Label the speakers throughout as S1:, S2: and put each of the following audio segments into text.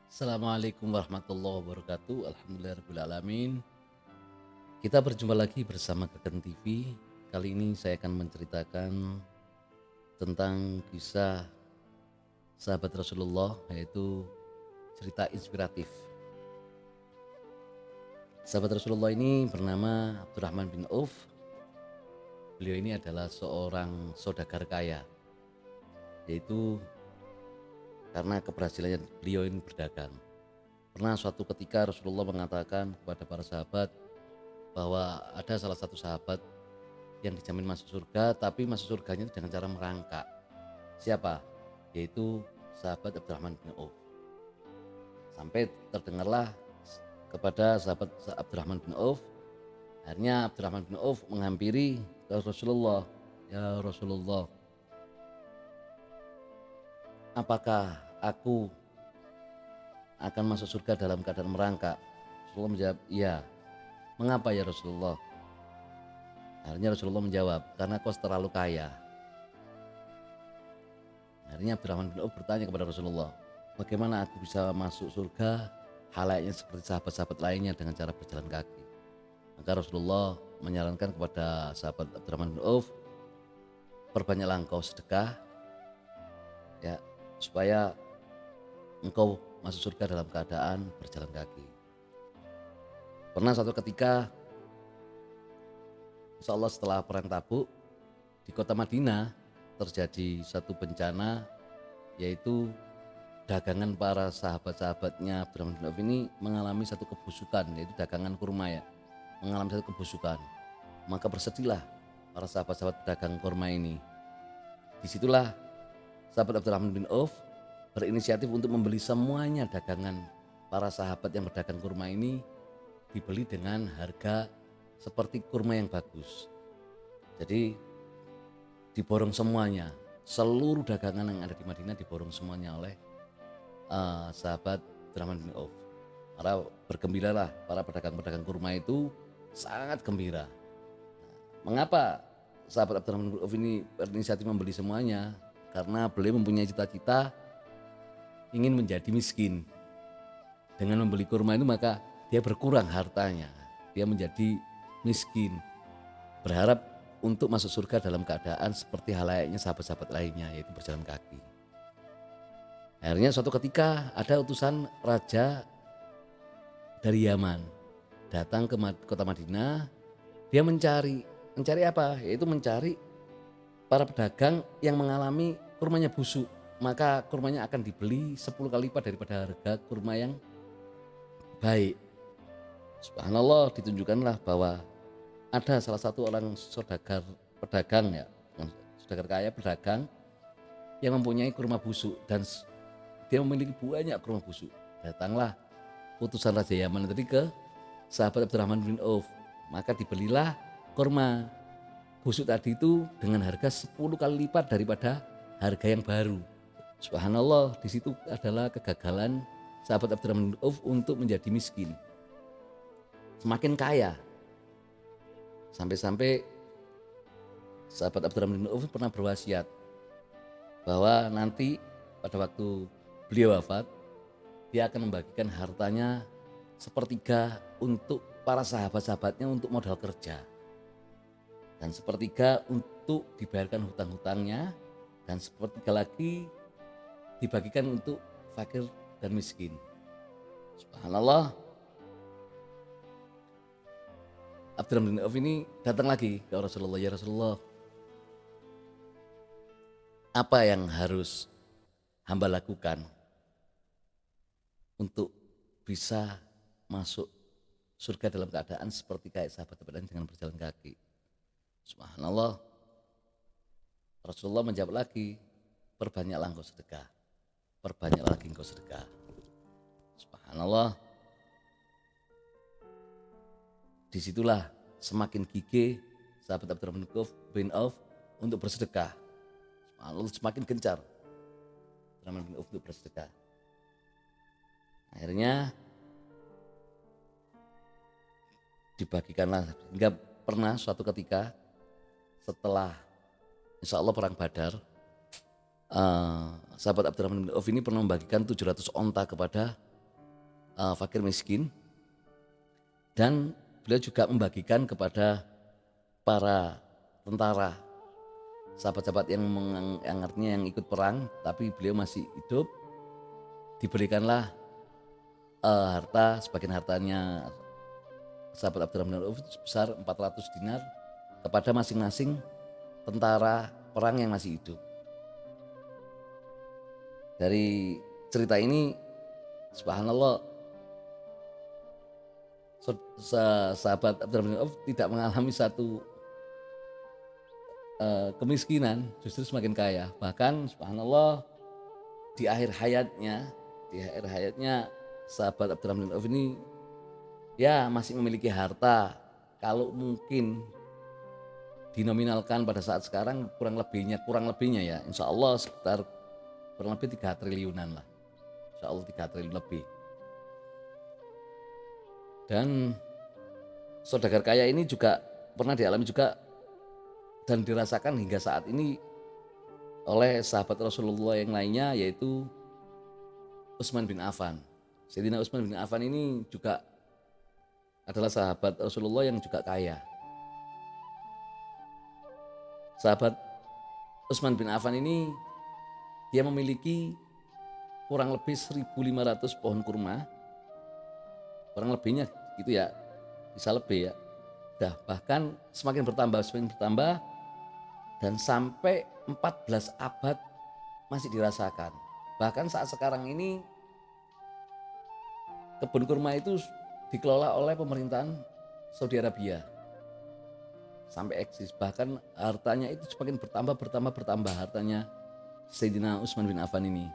S1: Assalamualaikum warahmatullahi wabarakatuh. Alhamdulillahirrahmanirrahim. Kita berjumpa lagi bersama Gegen TV. Kali ini saya akan menceritakan tentang kisah sahabat Rasulullah, yaitu cerita inspiratif. Sahabat Rasulullah ini bernama Abdurrahman bin Auf. Beliau ini adalah seorang saudagar kaya, yaitu karena keberhasilannya beliau ini berdagang. Pernah suatu ketika Rasulullah mengatakan kepada para sahabat bahwa ada salah satu sahabat yang dijamin masuk surga, tapi masuk surganya itu dengan cara merangkak. Siapa? Yaitu sahabat Abdurrahman bin Auf. Sampai terdengarlah kepada sahabat Abdurrahman bin Auf. Akhirnya Abdurrahman bin Auf menghampiri ke Rasulullah. Ya Rasulullah, apakah aku akan masuk surga dalam keadaan merangkak? Rasulullah menjawab, iya. Mengapa ya Rasulullah? Akhirnya Rasulullah menjawab, karena kau terlalu kaya. Akhirnya Abdurrahman bin Auf bertanya kepada Rasulullah, bagaimana aku bisa masuk surga halayaknya seperti sahabat-sahabat lainnya dengan cara berjalan kaki? Maka Rasulullah menyarankan kepada sahabat Abdurrahman bin Auf, perbanyaklah engkau sedekah, ya, supaya engkau masuk surga dalam keadaan berjalan kaki. Pernah suatu ketika, insya Allah setelah perang Tabuk, di kota Madinah terjadi satu bencana, yaitu dagangan para sahabat-sahabatnya Abdurrahman bin Auf ini mengalami satu kebusukan, yaitu dagangan kurma, ya, mengalami satu kebusukan. Maka bersedihlah para sahabat-sahabat pedagang kurma ini. Disitulah sahabat Abdurrahman bin Auf berinisiatif untuk membeli semuanya dagangan para sahabat yang berdagang kurma ini, dibeli dengan harga seperti kurma yang bagus. Jadi diborong semuanya, seluruh dagangan yang ada di Madinah diborong semuanya oleh sahabat Abdurrahman bin Auf. Para bergembiralah para pedagang-pedagang kurma itu sangat gembira. Mengapa sahabat Abdurrahman bin Auf ini berinisiatif membeli semuanya? Karena beliau mempunyai cita-cita ingin menjadi miskin. Dengan membeli kurma itu maka dia berkurang hartanya, dia menjadi miskin, berharap untuk masuk surga dalam keadaan seperti halayaknya sahabat-sahabat lainnya, yaitu berjalan kaki. Akhirnya suatu ketika ada utusan raja dari Yaman datang ke kota Madinah. Dia mencari apa? Yaitu mencari para pedagang yang mengalami kurmanya busuk, maka kurmanya akan dibeli 10 kali lipat daripada harga kurma yang baik. Subhanallah, ditunjukkanlah bahwa ada salah satu orang saudagar pedagang, ya, saudagar kaya pedagang yang mempunyai kurma busuk dan dia memiliki banyak kurma busuk. Datanglah utusan Raja Yaman tadi ke sahabat Abdurrahman bin Auf, maka dibelilah kurma busuk tadi itu dengan harga 10 kali lipat daripada harga yang baru. Subhanallah, di situ adalah kegagalan sahabat Abdurrahman bin Auf untuk menjadi miskin, semakin kaya. Sampai-sampai sahabat Abdurrahman bin Auf pernah berwasiat bahwa nanti pada waktu beliau wafat, dia akan membagikan hartanya sepertiga untuk para sahabat-sahabatnya untuk modal kerja, dan sepertiga untuk dibayarkan hutang-hutangnya, dan sepertiga lagi dibagikan untuk fakir dan miskin. Subhanallah, Abdurrahman bin Auf ini datang lagi ke Rasulullah. Ya Rasulullah, apa yang harus hamba lakukan untuk bisa masuk surga dalam keadaan seperti kayak sahabat-sahabat dengan berjalan kaki? Subhanallah, Rasulullah menjawab lagi, perbanyaklah engkau sedekah, perbanyaklah lagi engkau sedekah. Subhanallah, disitulah semakin gigih sahabat Abdurrahman bin Auf untuk bersedekah. Subhanallah, semakin gencar Abdurrahman bin Auf untuk bersedekah. Akhirnya dibagikanlah, hingga pernah suatu ketika setelah insya Allah perang Badar, sahabat Abdurrahman bin Auf ini pernah membagikan 700 onta kepada fakir miskin, dan beliau juga membagikan kepada para tentara, sahabat-sahabat yang artinya yang ikut perang tapi beliau masih hidup, diberikanlah harta, sebagian hartanya sahabat Abdurrahman bin Auf sebesar 400 dinar kepada masing-masing tentara perang yang masih hidup. Dari cerita ini subhanallah, sahabat Abdurrahman bin Auf tidak mengalami satu kemiskinan, justru semakin kaya. Bahkan subhanallah di akhir hayatnya sahabat Abdurrahman bin Auf ini ya masih memiliki harta, kalau mungkin dinominalkan pada saat sekarang kurang lebihnya ya insya Allah sekitar kurang lebih 3 triliunan lah, insya Allah 3 triliun lebih. Dan saudagar kaya ini juga pernah dialami juga dan dirasakan hingga saat ini oleh sahabat Rasulullah yang lainnya, yaitu Utsman bin Affan. Sayyidina Utsman bin Affan ini juga adalah sahabat Rasulullah yang juga kaya. Sahabat Utsman bin Affan ini dia memiliki kurang lebih 1.500 pohon kurma, kurang lebihnya gitu ya, bisa lebih ya. Bahkan semakin bertambah dan sampai 14 abad masih dirasakan. Bahkan saat sekarang ini kebun kurma itu dikelola oleh pemerintahan Saudi Arabia sampai eksis. Bahkan hartanya itu semakin bertambah hartanya Sayyidina Utsman bin Affan ini.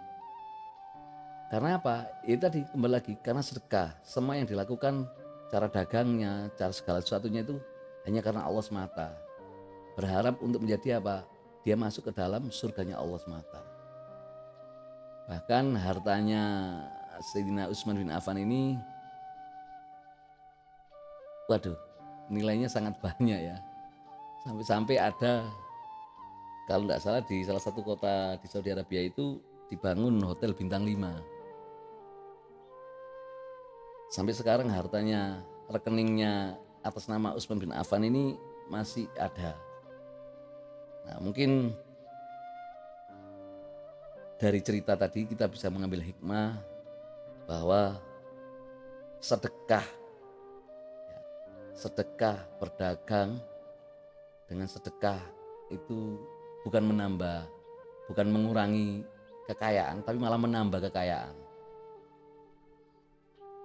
S1: Karena apa? Itu tadi kembali lagi karena sedekah. Semua yang dilakukan, cara dagangnya, cara segala sesuatunya itu hanya karena Allah semata. Berharap untuk menjadi apa? Dia masuk ke dalam surganya Allah semata. Bahkan hartanya Sayyidina Utsman bin Affan ini, waduh, nilainya sangat banyak ya. Sampai-sampai ada, kalau tidak salah di salah satu kota di Saudi Arabia itu dibangun hotel bintang 5. Sampai sekarang hartanya, rekeningnya atas nama Utsman bin Affan ini masih ada. Nah, mungkin dari cerita tadi kita bisa mengambil hikmah bahwa sedekah berdagang dengan sedekah itu bukan menambah, bukan mengurangi kekayaan, tapi malah menambah kekayaan.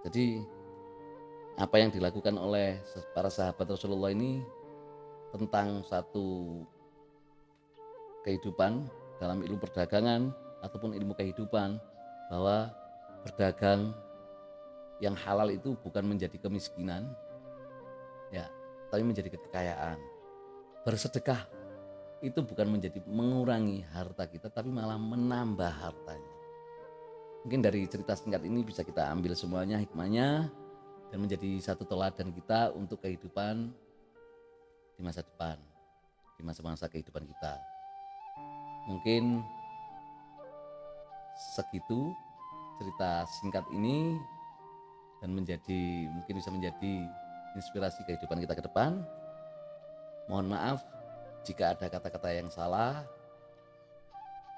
S1: Jadi apa yang dilakukan oleh para sahabat Rasulullah ini tentang satu kehidupan dalam ilmu perdagangan ataupun ilmu kehidupan, bahwa berdagang yang halal itu bukan menjadi kemiskinan ya, tapi menjadi kekayaan. Bersedekah itu bukan menjadi mengurangi harta kita, tapi malah menambah hartanya. Mungkin dari cerita singkat ini bisa kita ambil semuanya hikmahnya dan menjadi satu teladan kita untuk kehidupan di masa depan, di masa-masa kehidupan kita. Mungkin segitu cerita singkat ini dan mungkin bisa menjadi inspirasi kehidupan kita ke depan. Mohon maaf jika ada kata-kata yang salah.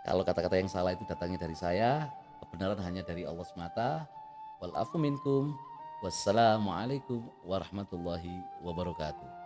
S1: Kalau kata-kata yang salah itu datangnya dari saya, kebenaran hanya dari Allah semata. Wal afu minkum. Wassalamualaikum warahmatullahi wabarakatuh.